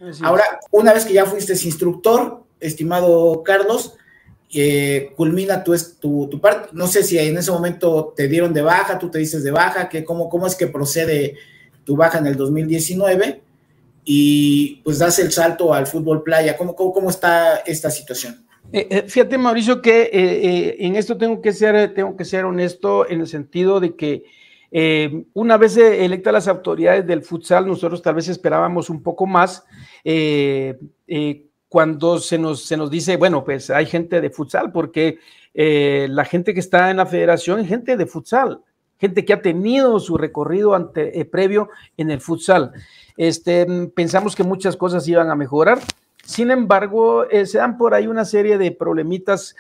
Así Ahora, es. una vez que ya fuiste instructor, estimado Carlos, culmina tu parte. No sé si en ese momento te dieron de baja, tú te dices de baja, cómo es que procede tu baja en el 2019 y pues das el salto al fútbol playa. ¿Cómo está esta situación? Fíjate, Mauricio, que en esto tengo que ser honesto en el sentido de que una vez electas las autoridades del futsal, nosotros tal vez esperábamos un poco más cuando se nos dice, bueno, pues hay gente de futsal, porque la gente que está en la federación es gente de futsal, gente que ha tenido su recorrido previo en el futsal. Pensamos que muchas cosas iban a mejorar. Sin embargo, se dan por ahí una serie de problemitas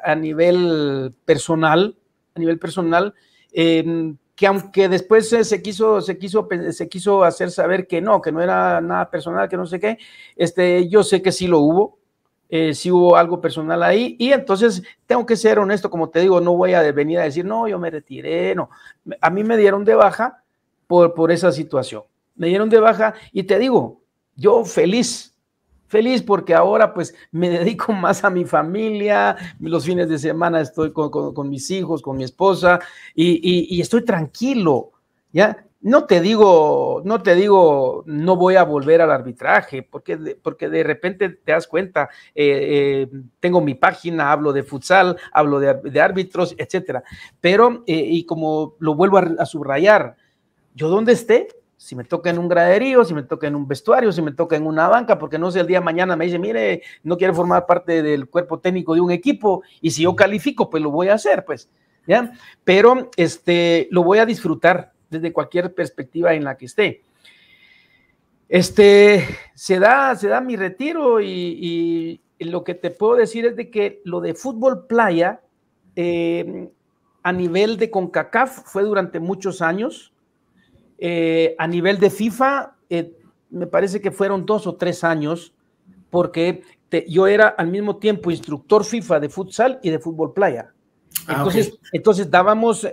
a nivel personal, que aunque después se quiso hacer saber que no era nada personal, que no sé qué, yo sé que sí lo hubo, sí hubo algo personal ahí, y entonces tengo que ser honesto, como te digo, no voy a venir a decir, no, yo me retiré, no, a mí me dieron de baja por esa situación, me dieron de baja, y te digo, yo feliz porque ahora pues me dedico más a mi familia, los fines de semana estoy con mis hijos, con mi esposa y estoy tranquilo, ¿ya? No te digo, no voy a volver al arbitraje, porque de repente te das cuenta, tengo mi página, hablo de futsal, hablo de árbitros, etcétera, pero, y como lo vuelvo a subrayar, yo donde esté, si me toca en un graderío, si me toca en un vestuario, si me toca en una banca, porque no sé, el día de mañana me dice, mire, no quiere formar parte del cuerpo técnico de un equipo, y si yo califico, pues lo voy a hacer, pues, ¿ya? Pero lo voy a disfrutar desde cualquier perspectiva en la que esté. Se da mi retiro y lo que te puedo decir es de que lo de fútbol playa, a nivel de CONCACAF fue durante muchos años. A nivel de FIFA, me parece que fueron 2 o 3 años, porque yo era al mismo tiempo instructor FIFA de futsal y de fútbol playa. Entonces dábamos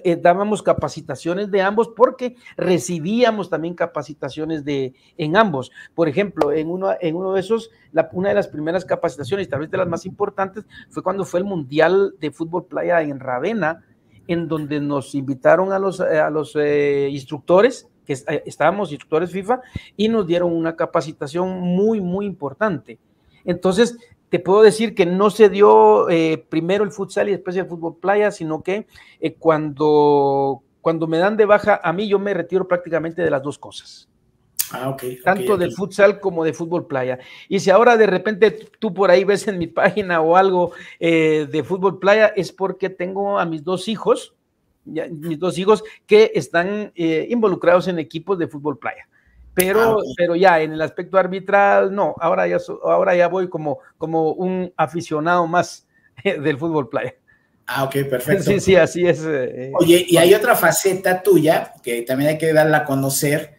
capacitaciones de ambos, porque recibíamos también capacitaciones en ambos. Por ejemplo, en uno de esos, una de las primeras capacitaciones, tal vez de las más importantes, fue cuando fue el Mundial de Fútbol Playa en Ravenna, en donde nos invitaron a los instructores, que estábamos instructores FIFA, y nos dieron una capacitación muy, muy importante. Entonces, te puedo decir que no se dio primero el futsal y después el fútbol playa, sino que cuando me dan de baja, a mí yo me retiro prácticamente de las dos cosas. Tanto de futsal como de fútbol playa. Y si ahora de repente tú por ahí ves en mi página o algo de fútbol playa, es porque tengo a mis dos hijos que están involucrados en equipos de fútbol playa. Pero ya en el aspecto arbitral, no, ahora ya voy como un aficionado más del fútbol playa. Perfecto. Sí, así es. Oye, y hay otra faceta tuya que también hay que darla a conocer,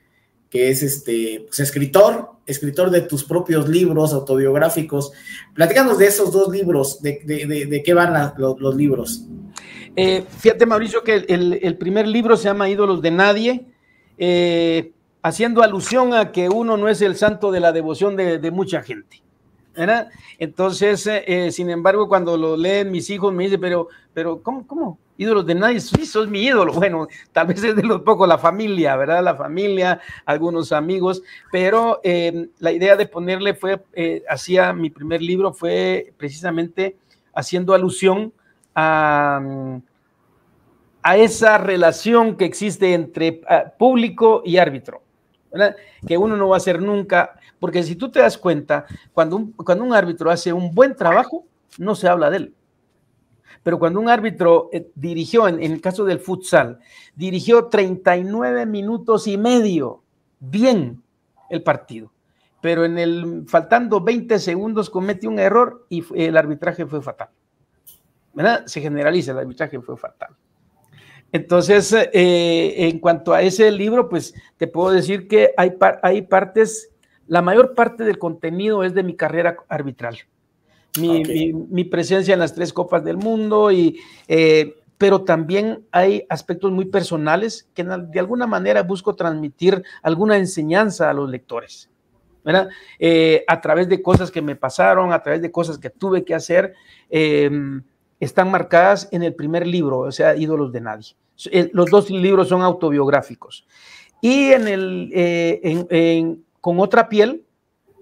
que es pues escritor de tus propios libros autobiográficos. Platícanos de esos dos libros, de qué van los libros. Fíjate, Mauricio, que el primer libro se llama Ídolos de Nadie, haciendo alusión a que uno no es el santo de la devoción de mucha gente, ¿verdad? Entonces, sin embargo, cuando lo leen mis hijos me dicen, pero ¿cómo? Ídolos de nadie, sí, sos mi ídolo. Bueno, tal vez es de los pocos la familia, ¿verdad? La familia, algunos amigos, pero la idea de ponerle mi primer libro fue precisamente haciendo alusión a esa relación que existe entre público y árbitro, ¿verdad? Que uno no va a hacer nunca, porque si tú te das cuenta, cuando un árbitro hace un buen trabajo, no se habla de él. Pero cuando un árbitro dirigió, en el caso del futsal, dirigió 39 minutos y medio bien el partido, pero faltando 20 segundos comete un error y el arbitraje fue fatal, ¿verdad? Se generaliza, el arbitraje fue fatal. Entonces, en cuanto a ese libro, pues te puedo decir que hay partes, la mayor parte del contenido es de mi carrera arbitral. Mi presencia en las 3 Copas del Mundo, pero también hay aspectos muy personales que de alguna manera busco transmitir alguna enseñanza a los lectores. ¿verdad? A través de cosas que me pasaron, a través de cosas que tuve que hacer, están marcadas en el primer libro, o sea, Ídolos de Nadie. Los dos libros son autobiográficos. Y Con otra piel,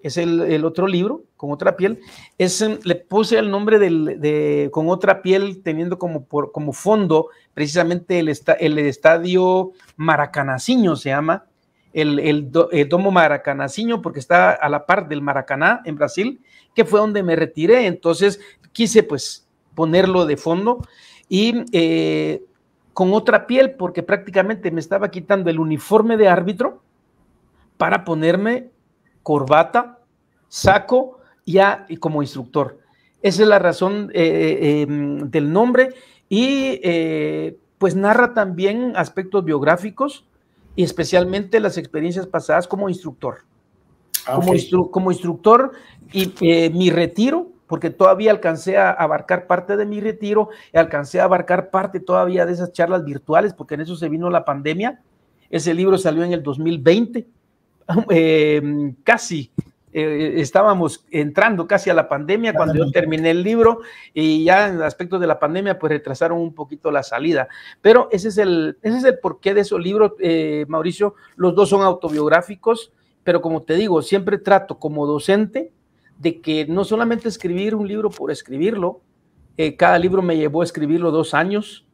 es el otro libro, Con otra piel, le puse el nombre de Con otra piel, teniendo como fondo precisamente el estadio Maracanacinho, se llama, el Domo Maracanacinho, porque está a la par del Maracaná en Brasil, que fue donde me retiré. Entonces quise pues ponerlo de fondo y con otra piel, porque prácticamente me estaba quitando el uniforme de árbitro para ponerme corbata, saco y como instructor. Esa es la razón del nombre y pues narra también aspectos biográficos y especialmente las experiencias pasadas como instructor. Okay. Como instructor y mi retiro, porque todavía alcancé a abarcar parte de mi retiro, y alcancé a abarcar parte todavía de esas charlas virtuales, porque en eso se vino la pandemia. Ese libro salió en el 2020, casi estábamos entrando casi a la pandemia cuando yo terminé el libro, y ya en aspectos de la pandemia pues retrasaron un poquito la salida, pero ese es el porqué de esos libros, Mauricio. Los dos son autobiográficos, pero como te digo, siempre trato como docente de que no solamente escribir un libro por escribirlo, cada libro me llevó a escribirlo 2 años,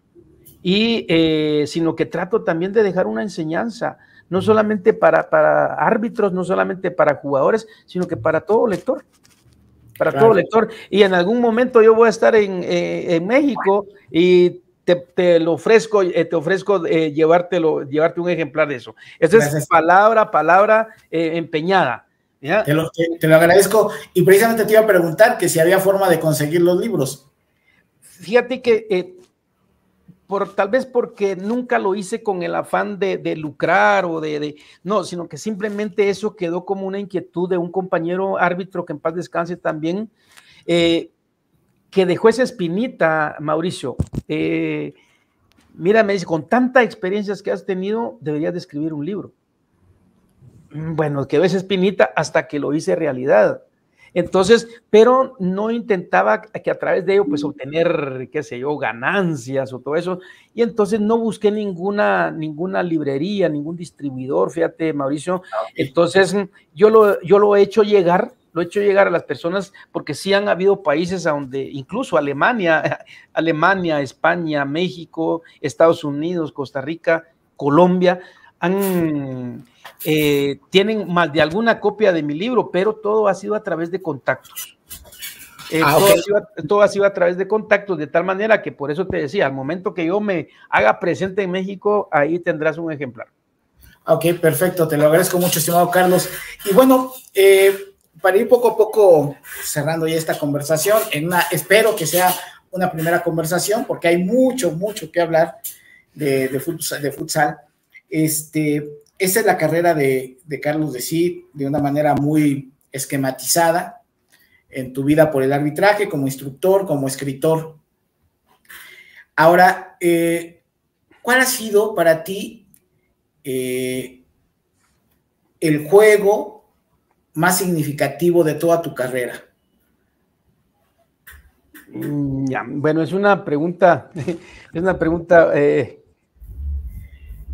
sino que trato también de dejar una enseñanza, no solamente para árbitros, no solamente para jugadores, sino que para todo lector. Para todo lector. Y en algún momento yo voy a estar en México y te ofrezco llevarte un ejemplar de eso. Esa es palabra empeñada. ¿Ya? Te lo agradezco. Y precisamente te iba a preguntar que si había forma de conseguir los libros. Fíjate que tal vez porque nunca lo hice con el afán de lucrar o no, sino que simplemente eso quedó como una inquietud de un compañero árbitro, que en paz descanse también, que dejó esa espinita, Mauricio. Mira, me dice, con tantas experiencias que has tenido, deberías de escribir un libro. Bueno, quedó esa espinita hasta que lo hice realidad. Entonces, pero no intentaba que a través de ello pues obtener, qué sé yo, ganancias o todo eso, y entonces no busqué ninguna librería, ningún distribuidor, fíjate, Mauricio. Okay. Entonces yo lo he hecho llegar a las personas, porque sí han habido países a donde, incluso Alemania, España, México, Estados Unidos, Costa Rica, Colombia, tienen más de alguna copia de mi libro, pero todo ha sido a través de contactos. Todo ha sido a través de contactos, de tal manera que por eso te decía, al momento que yo me haga presente en México, ahí tendrás un ejemplar. Ok, perfecto, te lo agradezco mucho, estimado Carlos. Y bueno, para ir poco a poco cerrando ya esta conversación, espero que sea una primera conversación, porque hay mucho que hablar de futsal. Esa es la carrera de Carlos de Cid, de una manera muy esquematizada en tu vida por el arbitraje, como instructor, como escritor. Ahora, ¿cuál ha sido para ti el juego más significativo de toda tu carrera? Bueno, es una pregunta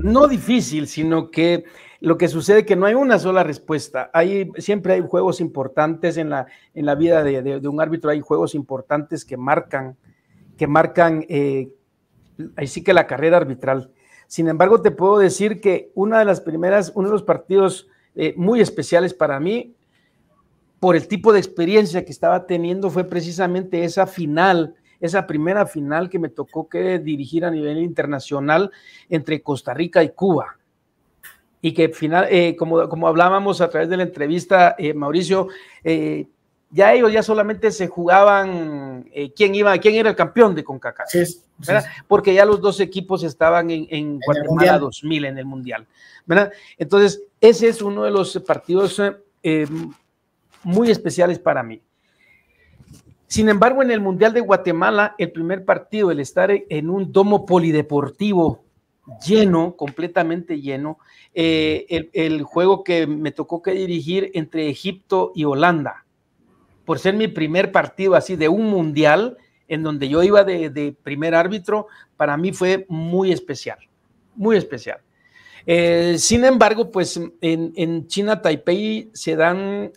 no difícil, sino que lo que sucede es que no hay una sola respuesta. Siempre hay juegos importantes en la vida de un árbitro. Hay juegos importantes que marcan ahí sí que la carrera arbitral. Sin embargo, te puedo decir que uno de los partidos muy especiales para mí, por el tipo de experiencia que estaba teniendo, fue precisamente esa primera final que me tocó dirigir a nivel internacional entre Costa Rica y Cuba. Y que como hablábamos a través de la entrevista, Mauricio, ellos solamente se jugaban quién era el campeón de CONCACAF, sí. Porque ya los dos equipos estaban en Guatemala 2000 en el Mundial, ¿verdad? Entonces, ese es uno de los partidos muy especiales para mí. Sin embargo, en el Mundial de Guatemala, el primer partido, el estar en un domo polideportivo lleno, completamente lleno. El juego que me tocó que dirigir entre Egipto y Holanda, por ser mi primer partido así de un mundial, en donde yo iba de primer árbitro, para mí fue muy especial, muy especial. Sin embargo, pues en China, Taipei, se dan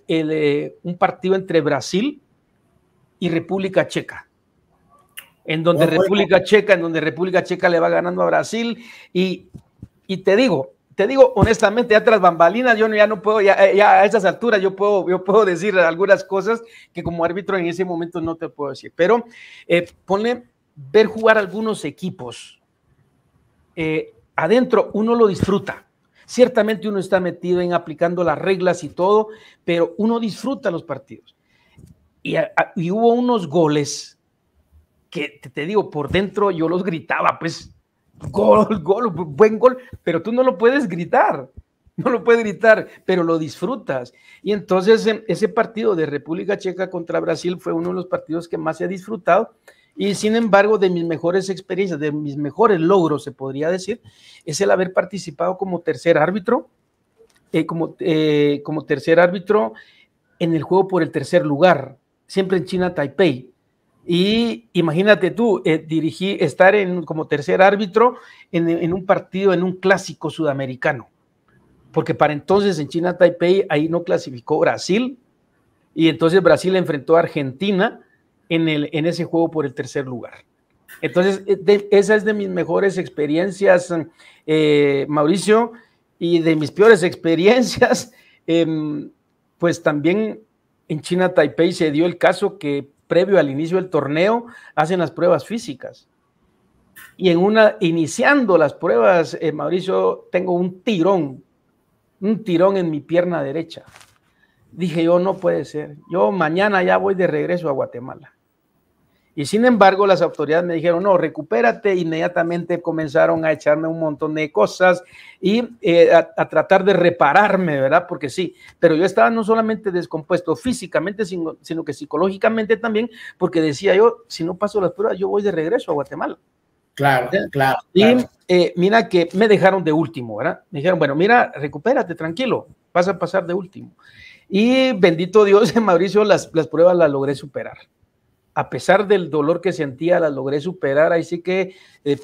un partido entre Brasil y República Checa, en donde República Checa le va ganando a Brasil, y te digo honestamente, ya tras bambalinas, yo ya no puedo, ya a estas alturas yo puedo decir algunas cosas que como árbitro en ese momento no te puedo decir, pero ponle ver jugar algunos equipos, adentro uno lo disfruta. Ciertamente uno está metido en aplicando las reglas y todo, pero uno disfruta los partidos. Y hubo unos goles que te digo, por dentro yo los gritaba, pues, gol, buen gol, pero tú no lo puedes gritar, pero lo disfrutas. Y entonces ese partido de República Checa contra Brasil fue uno de los partidos que más he disfrutado, y sin embargo, de mis mejores experiencias, de mis mejores logros, se podría decir, es el haber participado como tercer árbitro, como tercer árbitro en el juego por el tercer lugar, siempre en China, Taipei. Y imagínate tú, estar como tercer árbitro en un partido, en un clásico sudamericano, porque para entonces en China, Taipei, ahí no clasificó Brasil, y entonces Brasil enfrentó a Argentina en ese juego por el tercer lugar. Entonces, esa es de mis mejores experiencias, Mauricio, y de mis peores experiencias, pues también en China, Taipei, se dio el caso que previo al inicio del torneo hacen las pruebas físicas, y iniciando las pruebas, Mauricio, tengo un tirón en mi pierna derecha. Dije yo, no puede ser, yo mañana ya voy de regreso a Guatemala. Y sin embargo, las autoridades me dijeron, no, recupérate. Inmediatamente comenzaron a echarme un montón de cosas y a tratar de repararme, ¿verdad? Porque sí, pero yo estaba no solamente descompuesto físicamente, sino que psicológicamente también, porque decía yo, si no paso las pruebas, yo voy de regreso a Guatemala. Claro. Y mira que me dejaron de último, ¿verdad? Me dijeron, bueno, mira, recupérate, tranquilo, vas a pasar de último. Y bendito Dios, Mauricio, las pruebas las logré superar. A pesar del dolor que sentía, las logré superar, ahí sí que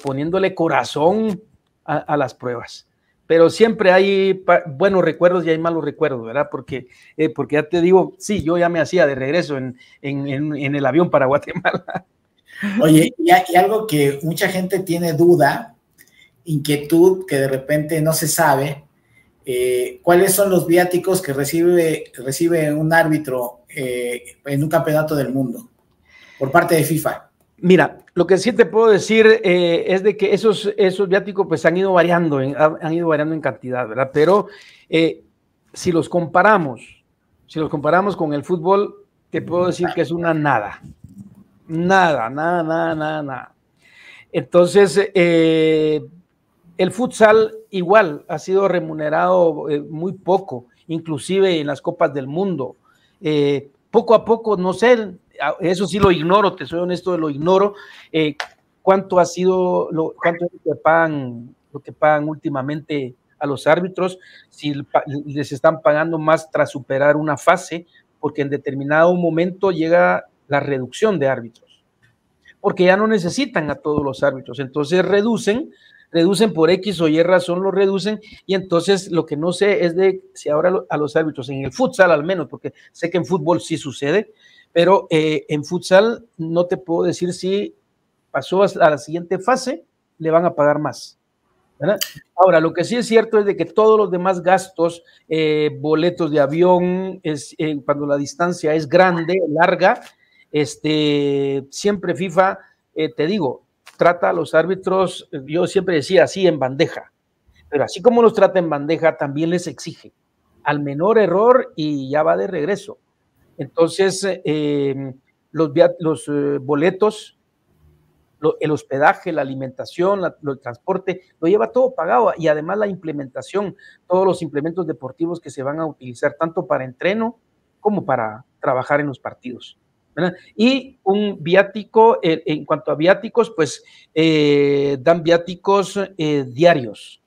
poniéndole corazón a las pruebas. Pero siempre hay buenos recuerdos y hay malos recuerdos, ¿verdad? Porque ya te digo, sí, yo ya me hacía de regreso en el avión para Guatemala. Oye, y algo que mucha gente tiene duda, inquietud, que de repente no se sabe, ¿cuáles son los viáticos que recibe un árbitro en un campeonato del mundo por parte de FIFA? Mira, lo que sí te puedo decir es de que esos viáticos pues han ido variando en cantidad, ¿verdad? Pero si los comparamos con el fútbol, te puedo decir que es una nada. Entonces, el futsal igual ha sido remunerado muy poco, inclusive en las copas del mundo. Poco a poco, no sé, eso sí lo ignoro, te soy honesto, lo ignoro, cuánto ha sido, cuánto es lo que pagan últimamente a los árbitros, si les están pagando más tras superar una fase, porque en determinado momento llega la reducción de árbitros, porque ya no necesitan a todos los árbitros, entonces reducen por X o Y razón, lo reducen, y entonces lo que no sé es de si ahora a los árbitros, en el futsal al menos, porque sé que en fútbol sí sucede, pero en futsal no te puedo decir si pasó a la siguiente fase, le van a pagar más, ¿verdad? Ahora, lo que sí es cierto es de que todos los demás gastos, boletos de avión, cuando la distancia es grande, larga, siempre FIFA, te digo, trata a los árbitros, yo siempre decía así, en bandeja, pero así como los trata en bandeja, también les exige al menor error y ya va de regreso. Entonces, los boletos, el hospedaje, la alimentación, el transporte, lo lleva todo pagado, y además la implementación, todos los implementos deportivos que se van a utilizar tanto para entreno como para trabajar en los partidos. ¿verdad? Y un viático, en cuanto a viáticos, pues dan viáticos diarios,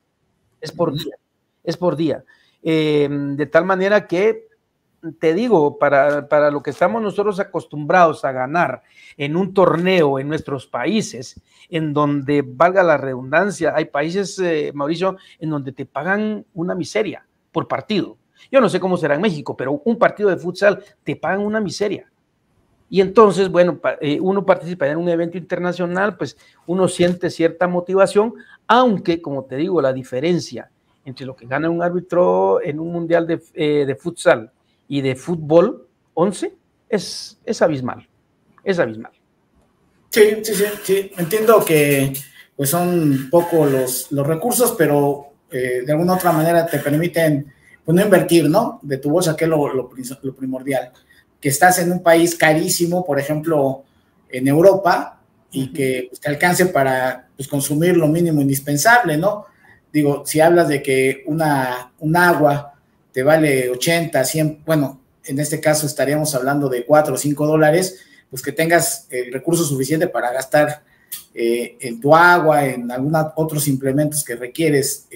es por día, es por día. De tal manera que, te digo, para lo que estamos nosotros acostumbrados a ganar en un torneo en nuestros países, en donde, valga la redundancia, hay países, Mauricio, en donde te pagan una miseria por partido. Yo no sé cómo será en México, pero un partido de futsal te pagan una miseria. Y entonces, bueno, uno participa en un evento internacional, pues uno siente cierta motivación, aunque, como te digo, la diferencia entre lo que gana un árbitro en un mundial de futsal y de fútbol 11 es abismal, es abismal. Sí. Entiendo que pues son poco los recursos, pero de alguna otra manera te permiten pues, no invertir, ¿no? De tu bolsa, que es lo primordial. Que estás en un país carísimo, por ejemplo, en Europa, y que pues, te alcance para pues, consumir lo mínimo indispensable, ¿no? Digo, si hablas de que un agua te vale 80, 100, bueno, en este caso estaríamos hablando de 4 o 5 dólares, pues que tengas el recurso suficiente para gastar en tu agua, en algunos otros implementos que requieres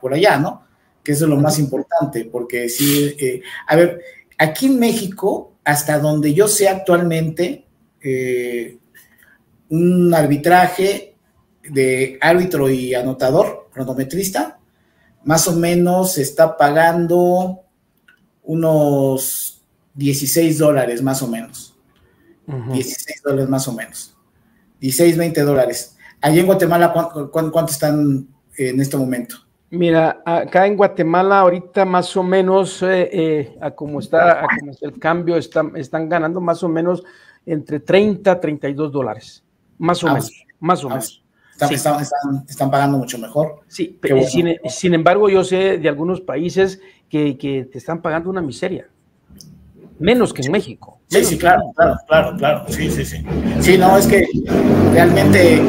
por allá, ¿no? Que eso es lo más importante, porque si, a ver, aquí en México, hasta donde yo sé actualmente, un arbitraje de árbitro y anotador, cronometrista, más o menos se está pagando unos 16 dólares más o menos. 16 dólares más o menos. 16, 20 dólares. Allí en Guatemala, ¿cuánto están en este momento? Mira, acá en Guatemala ahorita más o menos, a como está el cambio, están ganando más o menos entre 30 a 32 dólares. Más o menos, más o menos. Están pagando mucho mejor. Sí, pero bueno. Sin embargo, yo sé de algunos países que te están pagando una miseria. Menos que en México. Sí, claro. Sí. Sí, no, es que realmente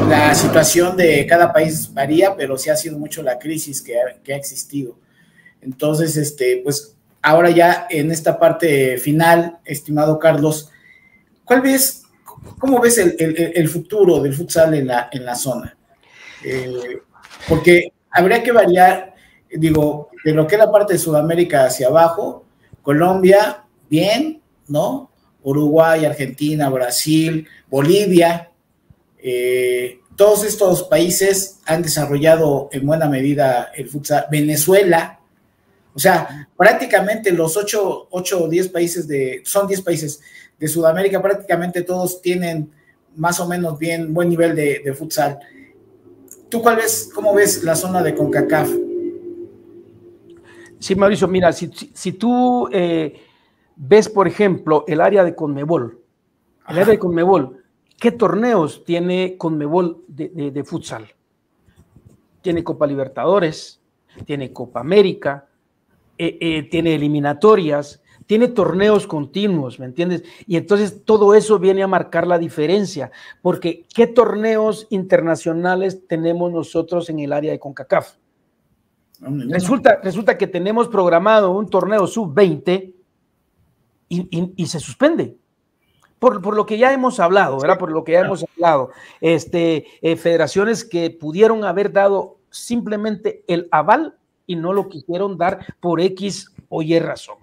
la situación de cada país varía, pero sí ha sido mucho la crisis que ha existido. Entonces, pues ahora ya en esta parte final, estimado Carlos, ¿cómo ves el futuro del futsal en la zona? Porque habría que variar, digo, de lo que es la parte de Sudamérica hacia abajo, Colombia, bien, ¿no? Uruguay, Argentina, Brasil, Bolivia, todos estos países han desarrollado en buena medida el futsal. Venezuela, o sea, prácticamente los 8 o 10 países son 10 países de Sudamérica, prácticamente todos tienen más o menos buen nivel de futsal. ¿Tú cómo ves la zona de CONCACAF? Sí, Mauricio, mira, si tú ves, por ejemplo, el área de CONMEBOL, ¿qué torneos tiene CONMEBOL de futsal? Tiene Copa Libertadores, tiene Copa América, tiene eliminatorias, tiene torneos continuos, ¿me entiendes? Y entonces todo eso viene a marcar la diferencia, porque ¿qué torneos internacionales tenemos nosotros en el área de CONCACAF? Resulta que tenemos programado un torneo sub-20 y se suspende. Por lo que ya hemos hablado, ¿verdad? Por lo que ya hemos hablado. Federaciones que pudieron haber dado simplemente el aval y no lo quisieron dar por X o Y razón,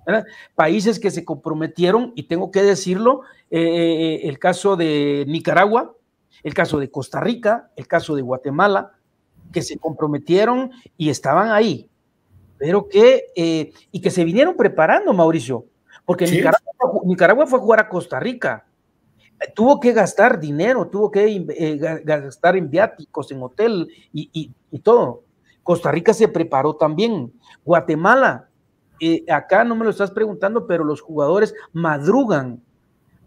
¿verdad? Países que se comprometieron, y tengo que decirlo, el caso de Nicaragua, el caso de Costa Rica, el caso de Guatemala, que se comprometieron y estaban ahí, pero que se vinieron preparando, Mauricio, porque sí. Nicaragua fue a jugar a Costa Rica, tuvo que gastar dinero, tuvo que gastar en viáticos, en hotel y todo. Costa Rica se preparó también. Guatemala, acá no me lo estás preguntando, pero los jugadores madrugan,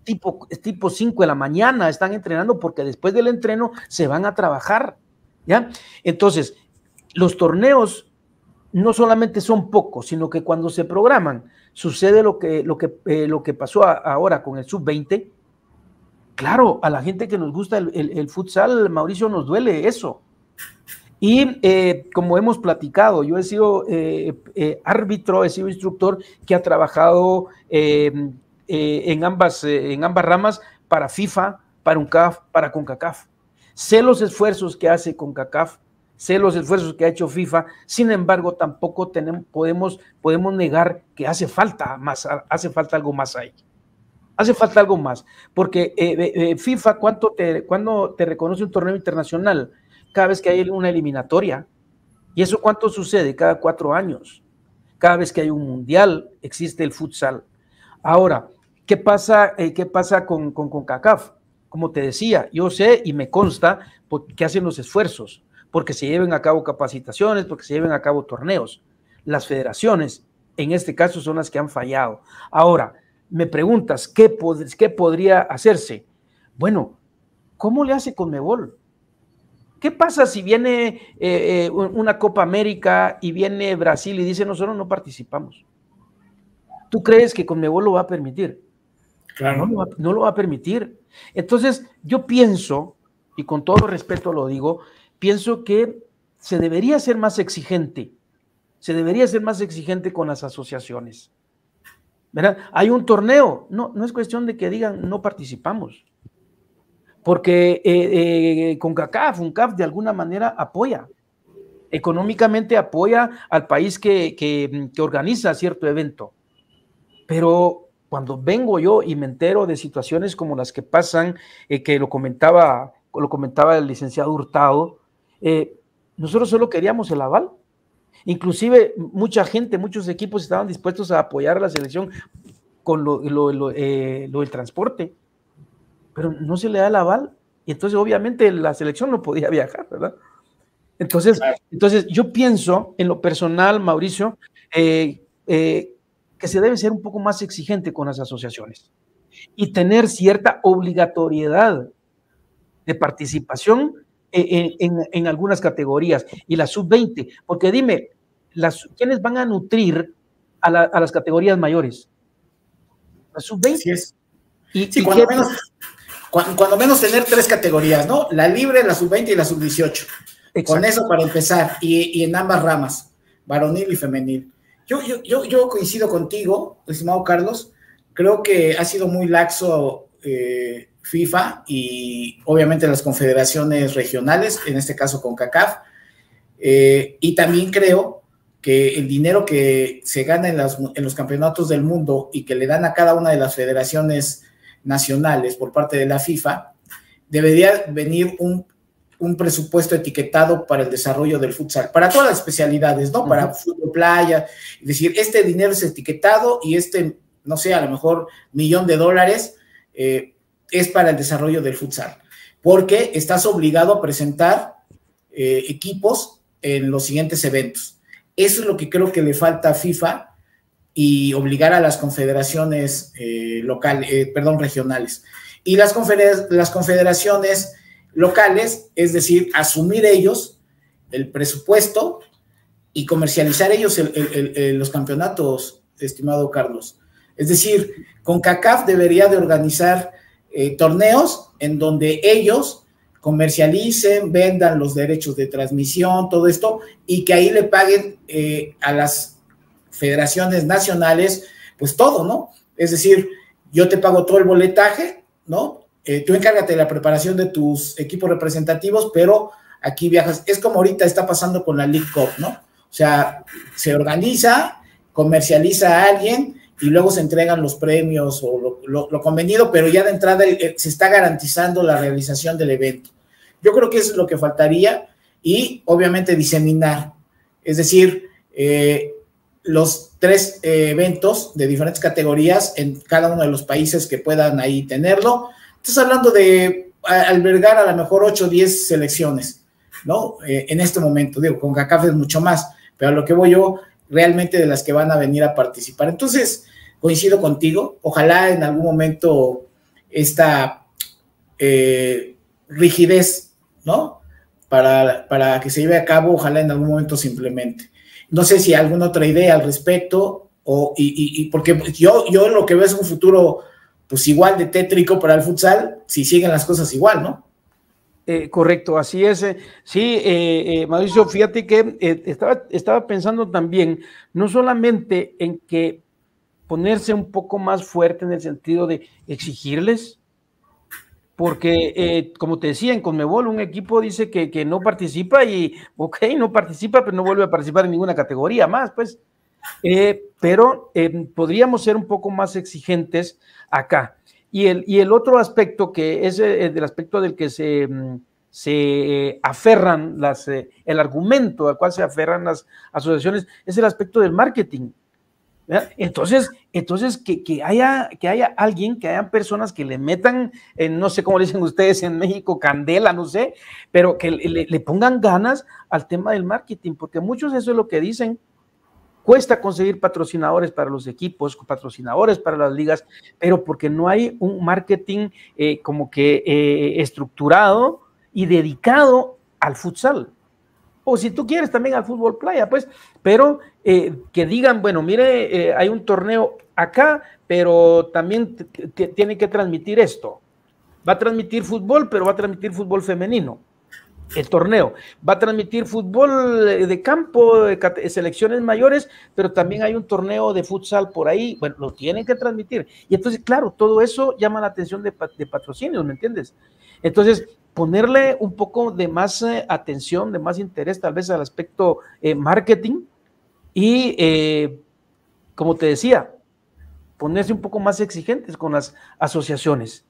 tipo 5 de la mañana, están entrenando porque después del entreno se van a trabajar, ¿ya? Entonces, los torneos no solamente son pocos, sino que cuando se programan, sucede lo que pasó ahora con el sub-20. Claro, a la gente que nos gusta el futsal, Mauricio, nos duele eso. Y como hemos platicado, yo he sido árbitro, he sido instructor que ha trabajado en ambas ramas, para FIFA, para UNCAF, para CONCACAF. Sé los esfuerzos que hace CONCACAF, sé los esfuerzos que ha hecho FIFA, sin embargo, tampoco podemos negar que hace falta algo más ahí. Hace falta algo más, porque FIFA, ¿cuándo te reconoce un torneo internacional? Cada vez que hay una eliminatoria. ¿Y eso cuánto sucede? Cada 4 años. Cada vez que hay un mundial, existe el futsal. Ahora, ¿qué pasa con CONCACAF? Como te decía, yo sé y me consta que hacen los esfuerzos, porque se lleven a cabo capacitaciones, porque se lleven a cabo torneos. Las federaciones, en este caso, son las que han fallado. Ahora, me preguntas, ¿qué podría hacerse? Bueno, ¿cómo le hace Conmebol? ¿Qué pasa si viene una Copa América y viene Brasil y dice nosotros no participamos? ¿Tú crees que Conmebol lo va a permitir? Claro. No lo va a permitir. Entonces, yo pienso, y con todo respeto lo digo, pienso que se debería ser más exigente. Se debería ser más exigente con las asociaciones. ¿Verdad? Hay un torneo. No es cuestión de que digan no participamos. Porque CONCACAF, UNCAF de alguna manera apoya. Económicamente apoya al país que organiza cierto evento. Pero cuando vengo yo y me entero de situaciones como las que pasan, que lo comentaba el licenciado Hurtado, nosotros solo queríamos el aval. Inclusive mucha gente, muchos equipos estaban dispuestos a apoyar a la selección con lo del transporte, pero no se le da el aval, y entonces obviamente la selección no podía viajar, ¿verdad? Entonces yo pienso en lo personal, Mauricio, que se debe ser un poco más exigente con las asociaciones y tener cierta obligatoriedad de participación en algunas categorías, y la sub-20, porque dime, ¿quiénes van a nutrir a las categorías mayores? La sub-20. Así es. Sí, cuando menos tener 3 categorías, ¿no? La libre, la sub-20 y la sub-18. Con eso para empezar, y en ambas ramas, varonil y femenil. Yo coincido contigo, estimado Carlos, creo que ha sido muy laxo FIFA y obviamente las confederaciones regionales, en este caso CONCACAF, y también creo que el dinero que se gana en los campeonatos del mundo y que le dan a cada una de las federaciones nacionales por parte de la FIFA, debería venir un presupuesto etiquetado para el desarrollo del futsal, para todas las especialidades, ¿no? Para fútbol playa, es decir, este dinero es etiquetado y no sé, a lo mejor $1,000,000 es para el desarrollo del futsal, porque estás obligado a presentar equipos en los siguientes eventos. Eso es lo que creo que le falta a FIFA y obligar a las confederaciones regionales. Y las confederaciones locales, es decir, asumir ellos el presupuesto y comercializar ellos los campeonatos, estimado Carlos. Es decir, CONCACAF debería de organizar torneos en donde ellos comercialicen, vendan los derechos de transmisión, todo esto, y que ahí le paguen a las federaciones nacionales, pues todo, ¿no? Es decir, yo te pago todo el boletaje, ¿no? Tú encárgate de la preparación de tus equipos representativos, pero aquí viajas. Es como ahorita está pasando con la League Cup, ¿no? O sea, se organiza, comercializa a alguien y luego se entregan los premios o lo convenido, pero ya de entrada se está garantizando la realización del evento. Yo creo que eso es lo que faltaría y obviamente diseminar, es decir, los 3 eventos de diferentes categorías en cada uno de los países que puedan ahí tenerlo. Estás hablando de albergar a lo mejor 8 o 10 selecciones, ¿no? En este momento, digo, con CONCACAF es mucho más, pero a lo que voy yo, realmente de las que van a venir a participar. Entonces, coincido contigo, ojalá en algún momento esta rigidez, ¿no? Para que se lleve a cabo, ojalá en algún momento se implemente. No sé si hay alguna otra idea al respecto, porque yo lo que veo es un futuro pues igual de tétrico para el futsal, si siguen las cosas igual, ¿no? Correcto, así es. Sí, Mauricio, fíjate que estaba pensando también, no solamente en que ponerse un poco más fuerte en el sentido de exigirles, porque como te decía, en Conmebol un equipo dice que no participa y ok, no participa, pero no vuelve a participar en ninguna categoría más, pues. Pero podríamos ser un poco más exigentes acá. Y el otro aspecto, que es el aspecto del que se aferran el argumento al cual se aferran las asociaciones, es el aspecto del marketing. ¿Verdad? Entonces que haya alguien, que hayan personas que le metan, no sé cómo le dicen ustedes en México, candela, no sé, pero que le pongan ganas al tema del marketing, porque muchos eso es lo que dicen. Cuesta conseguir patrocinadores para los equipos, patrocinadores para las ligas, pero porque no hay un marketing como que estructurado y dedicado al futsal. O si tú quieres también al fútbol playa, pues, pero que digan, bueno, mire, hay un torneo acá, pero también tiene que transmitir esto. Va a transmitir fútbol, pero va a transmitir fútbol femenino. El torneo va a transmitir fútbol de campo, de selecciones mayores, pero también hay un torneo de futsal por ahí, bueno, lo tienen que transmitir. Y entonces, claro, todo eso llama la atención de patrocinios, ¿me entiendes? Entonces, ponerle un poco de más atención, de más interés tal vez al aspecto marketing y, como te decía, ponerse un poco más exigentes con las asociaciones,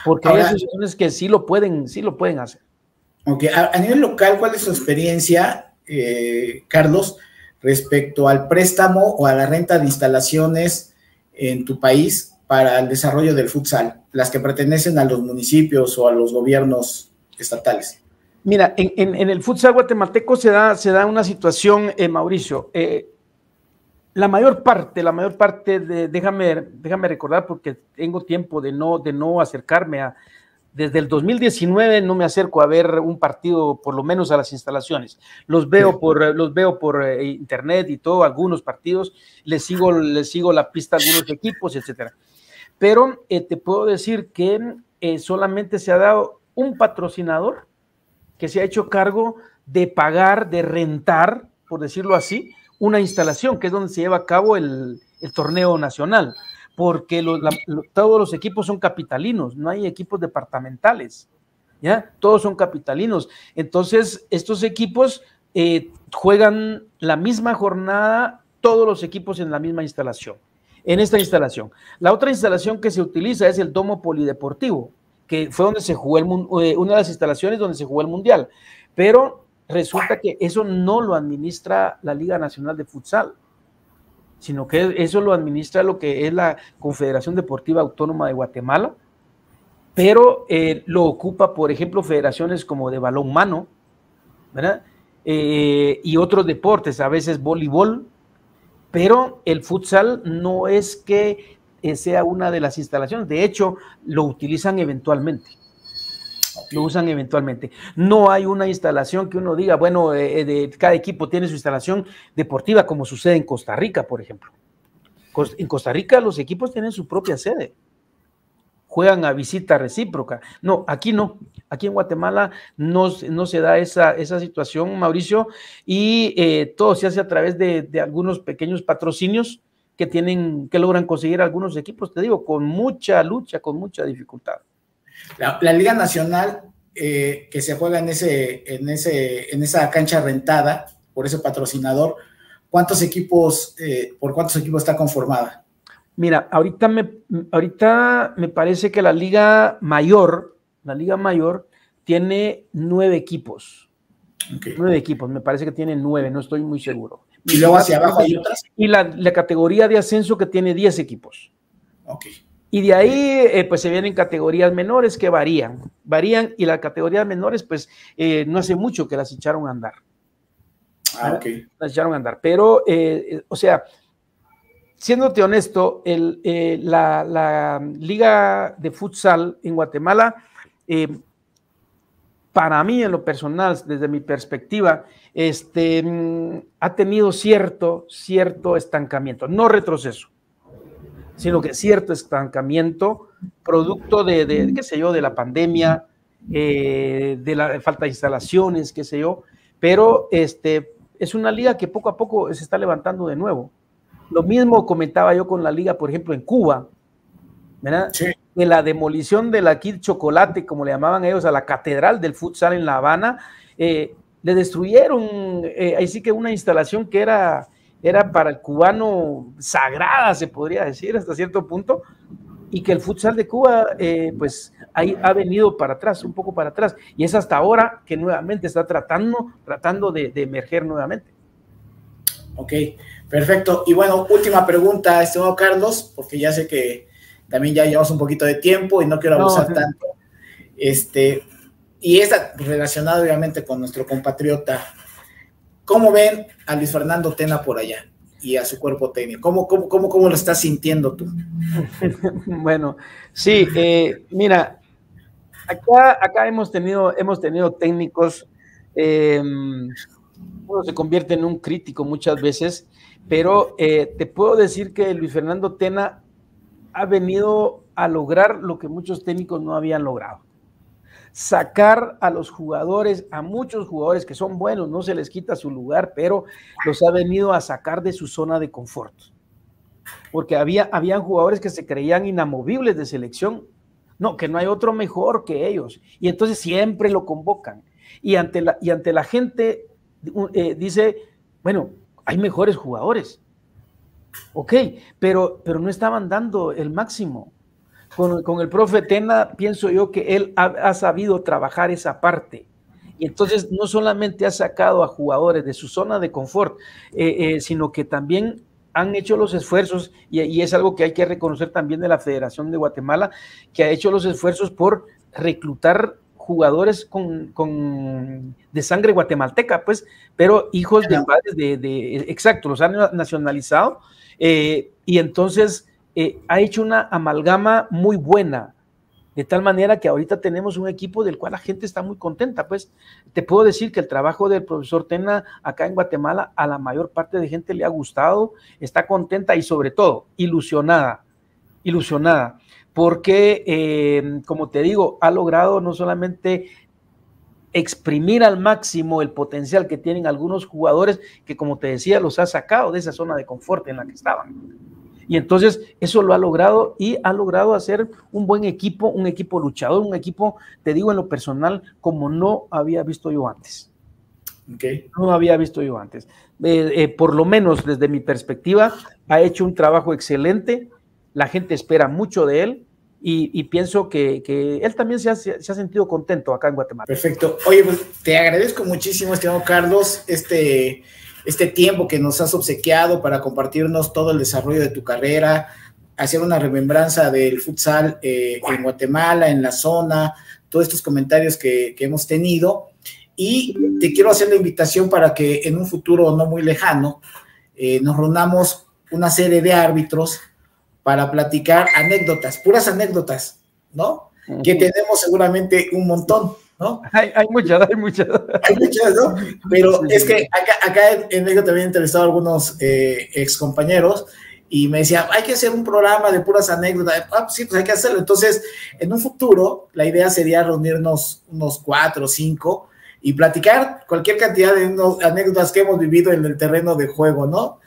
porque hay asociaciones que sí lo pueden hacer. Okay. A nivel local, ¿cuál es su experiencia, Carlos, respecto al préstamo o a la renta de instalaciones en tu país para el desarrollo del futsal, las que pertenecen a los municipios o a los gobiernos estatales? Mira, en el futsal guatemalteco se da una situación, Mauricio. La mayor parte, déjame recordar, porque tengo tiempo de no acercarme desde el 2019 no me acerco a ver un partido, por lo menos a las instalaciones. Los veo por internet y todo, algunos partidos, les sigo la pista a algunos equipos, etcétera. Pero te puedo decir que solamente se ha dado un patrocinador que se ha hecho cargo de pagar, de rentar, por decirlo así, una instalación, que es donde se lleva a cabo el torneo nacional, porque todos los equipos son capitalinos, no hay equipos departamentales, ¿ya? Todos son capitalinos. Entonces, estos equipos juegan la misma jornada, todos los equipos en la misma instalación, en esta instalación. La otra instalación que se utiliza es el domo polideportivo, que fue donde se jugó una de las instalaciones donde se jugó el Mundial, pero resulta que eso no lo administra la Liga Nacional de Futsal, sino que eso lo administra lo que es la Confederación Deportiva Autónoma de Guatemala, pero lo ocupa, por ejemplo, federaciones como de balonmano, ¿verdad? Y otros deportes, a veces voleibol, pero el futsal no es que sea una de las instalaciones, de hecho, lo utilizan eventualmente. Lo usan eventualmente. No hay una instalación que uno diga, bueno, cada equipo tiene su instalación deportiva, como sucede en Costa Rica, por ejemplo. En Costa Rica los equipos tienen su propia sede, juegan a visita recíproca. No, aquí no. Aquí en Guatemala no se da esa situación, Mauricio, y todo se hace a través de algunos pequeños patrocinios que logran conseguir algunos equipos, te digo, con mucha lucha, con mucha dificultad. La Liga Nacional que se juega en esa cancha rentada por ese patrocinador, ¿por cuántos equipos está conformada? Mira, ahorita me parece que la Liga Mayor tiene 9 equipos. Okay. 9 equipos, me parece que tiene 9, no estoy muy seguro. ¿Y luego hacia abajo hay otras? Y la categoría de ascenso que tiene 10 equipos. Ok. Y de ahí, pues se vienen categorías menores que varían, y las categorías menores, pues no hace mucho que las echaron a andar. Ok. Las echaron a andar, pero, o sea, siéndote honesto, la Liga de Futsal en Guatemala, para mí, en lo personal, desde mi perspectiva, ha tenido cierto estancamiento, no retroceso, sino que cierto estancamiento, producto de qué sé yo, de la pandemia, de la falta de instalaciones, qué sé yo, pero es una liga que poco a poco se está levantando de nuevo. Lo mismo comentaba yo con la liga, por ejemplo, en Cuba, ¿verdad? Sí. De la demolición de la Kid Chocolate, como le llamaban ellos, a la catedral del futsal en La Habana, le destruyeron, ahí sí que una instalación que era para el cubano sagrada, se podría decir, hasta cierto punto, y que el futsal de Cuba, pues ahí ha venido para atrás, un poco para atrás, y es hasta ahora que nuevamente está tratando de emerger nuevamente. Ok, perfecto. Y bueno, última pregunta, estimado Carlos, porque ya sé que también ya llevamos un poquito de tiempo y no quiero abusar tanto. Y está relacionado obviamente con nuestro compatriota. ¿Cómo ven a Luis Fernando Tena por allá y a su cuerpo técnico? ¿Cómo lo estás sintiendo tú? Bueno, sí, mira, acá hemos tenido técnicos, uno se convierte en un crítico muchas veces, pero te puedo decir que Luis Fernando Tena ha venido a lograr lo que muchos técnicos no habían logrado. Sacar a los jugadores, a muchos jugadores que son buenos, no se les quita su lugar, pero los ha venido a sacar de su zona de confort. Porque habían jugadores que se creían inamovibles de selección, no, que no hay otro mejor que ellos, y entonces siempre lo convocan, y ante la gente dice, bueno, hay mejores jugadores, ok, pero no estaban dando el máximo. Con el profe Tena, pienso yo que él ha sabido trabajar esa parte, y entonces no solamente ha sacado a jugadores de su zona de confort, sino que también han hecho los esfuerzos, y es algo que hay que reconocer también de la Federación de Guatemala, que ha hecho los esfuerzos por reclutar jugadores de sangre guatemalteca, pues, pero hijos de padres exacto, los han nacionalizado, y entonces ha hecho una amalgama muy buena, de tal manera que ahorita tenemos un equipo del cual la gente está muy contenta. Pues te puedo decir que el trabajo del profesor Tena acá en Guatemala a la mayor parte de gente le ha gustado, está contenta y sobre todo ilusionada, porque como te digo, ha logrado no solamente exprimir al máximo el potencial que tienen algunos jugadores que, como te decía, los ha sacado de esa zona de confort en la que estaban. Y entonces eso lo ha logrado, y ha logrado hacer un buen equipo, un equipo luchador, un equipo, te digo en lo personal, como no había visto yo antes. Okay. No había visto yo antes. Por lo menos desde mi perspectiva, ha hecho un trabajo excelente, la gente espera mucho de él, y pienso que él también se ha sentido contento acá en Guatemala. Perfecto. Oye, pues te agradezco muchísimo, estimado Carlos, este tiempo que nos has obsequiado para compartirnos todo el desarrollo de tu carrera, hacer una remembranza del futsal en Guatemala, en la zona, todos estos comentarios que hemos tenido, y te quiero hacer la invitación para que en un futuro no muy lejano nos reunamos una serie de árbitros para platicar anécdotas, puras anécdotas, ¿no? Que tenemos seguramente un montón, ¿no? Hay muchas. Hay muchas, ¿no? Pero sí, es que acá en México también he entrevistado a algunos ex compañeros y me decían, hay que hacer un programa de puras anécdotas. Pues sí, pues hay que hacerlo. Entonces, en un futuro, la idea sería reunirnos unos 4 o 5 y platicar cualquier cantidad de anécdotas que hemos vivido en el terreno de juego, ¿no?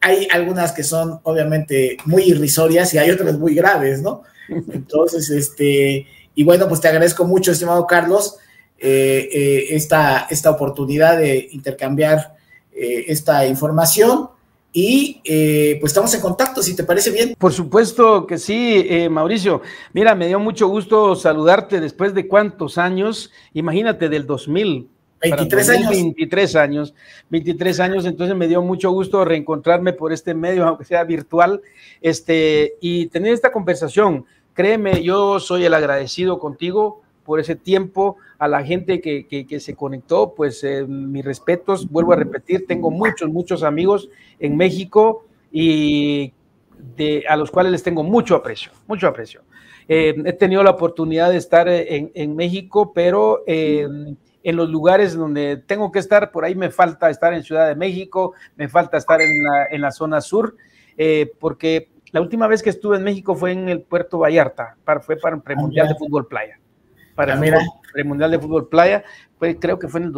Hay algunas que son obviamente muy irrisorias y hay otras muy graves, ¿no? Entonces, y bueno, pues te agradezco mucho, estimado Carlos, esta oportunidad de intercambiar esta información, y pues estamos en contacto, si te parece bien. Por supuesto que sí, Mauricio. Mira, me dio mucho gusto saludarte después de cuántos años, imagínate, del 2000. 23 años. 23 años, entonces me dio mucho gusto reencontrarme por este medio, aunque sea virtual, y tener esta conversación. Créeme, yo soy el agradecido contigo por ese tiempo. A la gente que se conectó, pues mis respetos, vuelvo a repetir, tengo muchos amigos en México, y a los cuales les tengo mucho aprecio. He tenido la oportunidad de estar en México, pero en los lugares donde tengo que estar, por ahí me falta estar en Ciudad de México, me falta estar en la zona sur, porque la última vez que estuve en México fue en el Puerto Vallarta, fue para el Premundial de Fútbol Playa. Premundial de Fútbol Playa, creo que fue en el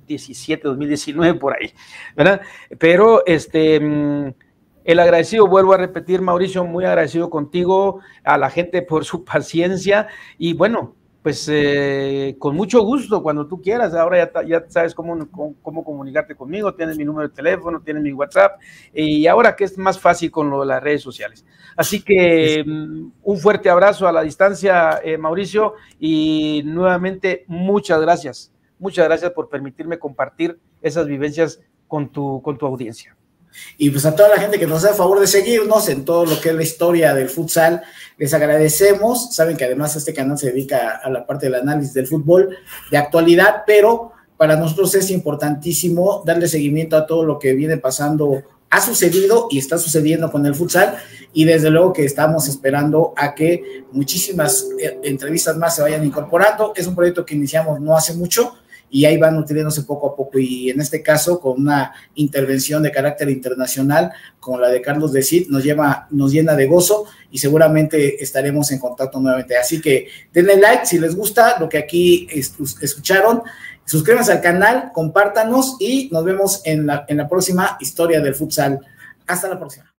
2017, 2019, por ahí, ¿verdad? Pero el agradecido, vuelvo a repetir, Mauricio, muy agradecido contigo, a la gente por su paciencia y bueno, pues con mucho gusto cuando tú quieras. Ahora ya sabes cómo comunicarte conmigo, tienes mi número de teléfono, tienes mi WhatsApp y ahora que es más fácil con lo de las redes sociales. Así que un fuerte abrazo a la distancia, Mauricio, y nuevamente muchas gracias por permitirme compartir esas vivencias con tu audiencia. Y pues a toda la gente que nos hace el favor de seguirnos en todo lo que es la historia del futsal, les agradecemos. Saben que además este canal se dedica a la parte del análisis del fútbol de actualidad, pero para nosotros es importantísimo darle seguimiento a todo lo que viene pasando, ha sucedido y está sucediendo con el futsal, y desde luego que estamos esperando a que muchísimas entrevistas más se vayan incorporando. Es un proyecto que iniciamos no hace mucho, y ahí van nutriéndose poco a poco, y en este caso con una intervención de carácter internacional como la de Carlos de Cid nos llena de gozo, y seguramente estaremos en contacto nuevamente. Así que denle like si les gusta lo que aquí escucharon, suscríbanse al canal, compártanos y nos vemos en la próxima historia del futsal. Hasta la próxima.